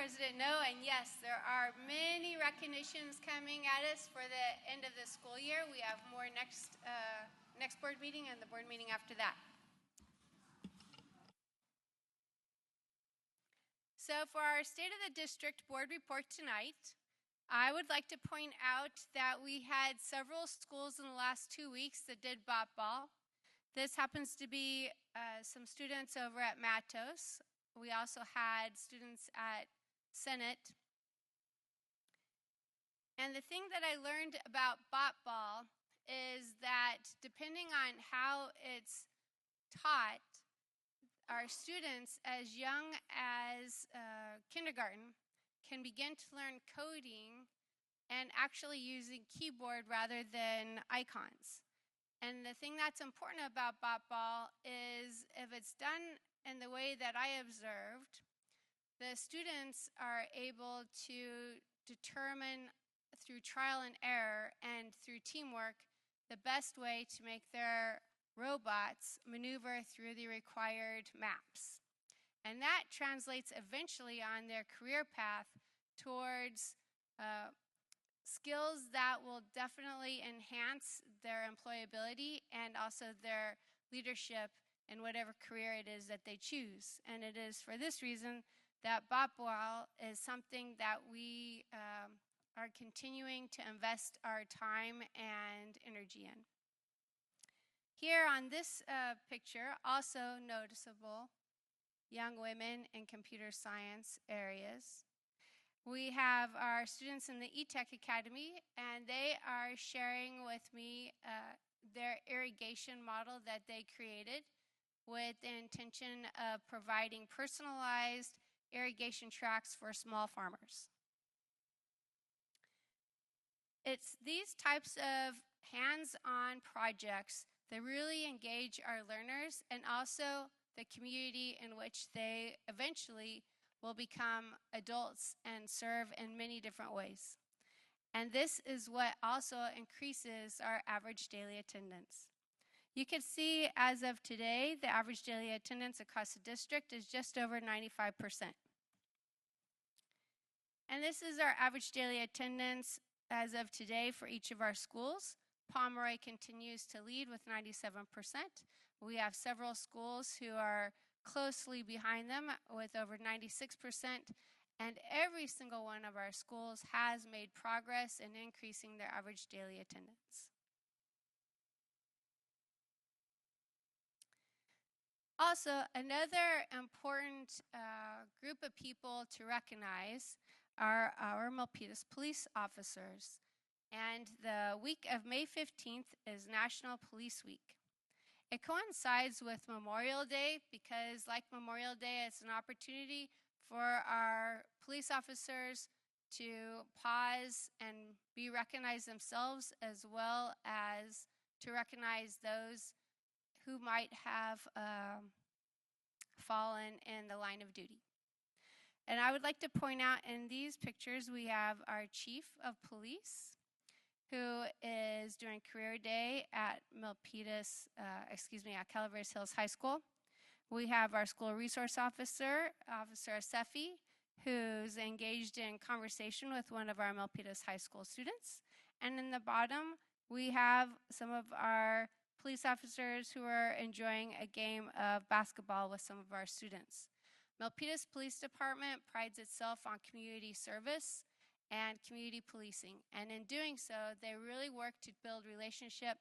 President No, and yes, there are many recognitions coming at us for the end of the school year. We have more next board meeting and the board meeting after that. So for our State of the District Board report tonight, I would like to point out that we had several schools in the last 2 weeks that did bop ball. This happens to be some students over at Matos. We also had students at Senate. And the thing that I learned about bop ball is that depending on how it's taught, our students as young as kindergarten can begin to learn coding and actually using keyboard rather than icons. And the thing that's important about bop ball is if it's done in the way that I observed, the students are able to determine through trial and error and through teamwork the best way to make their robots maneuver through the required maps. And that translates eventually on their career path towards skills that will definitely enhance their employability and also their leadership in whatever career it is that they choose. And it is for this reason that bop ball is something that we are continuing to invest our time and energy in. Here on this picture, also noticeable, young women in computer science areas. We have our students in the eTech Academy, and they are sharing with me their irrigation model that they created with the intention of providing personalized irrigation tracts for small farmers. It's these types of hands-on projects that really engage our learners and also the community in which they eventually will become adults and serve in many different ways. And this is what also increases our average daily attendance. You can see as of today, the average daily attendance across the district is just over 95%. And this is our average daily attendance as of today for each of our schools. Pomeroy continues to lead with 97%. We have several schools who are closely behind them with over 96%, and every single one of our schools has made progress in increasing their average daily attendance. Also, another important group of people to recognize are our Milpitas police officers. And the week of May 15th is National Police Week. It coincides with Memorial Day because, like Memorial Day, it's an opportunity for our police officers to pause and be recognized themselves, as well as to recognize those who might have fallen in the line of duty. And I would like to point out in these pictures, we have our Chief of Police, who is doing career day at at Calaveras Hills High School. We have our school resource officer, Officer Asefi, who's engaged in conversation with one of our Milpitas High School students. And in the bottom, we have some of our police officers who are enjoying a game of basketball with some of our students. Milpitas Police Department prides itself on community service and community policing. And in doing so, they really work to build relationship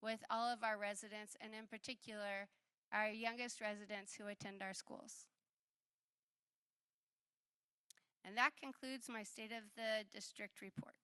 with all of our residents, and in particular, our youngest residents who attend our schools. And that concludes my State of the District report.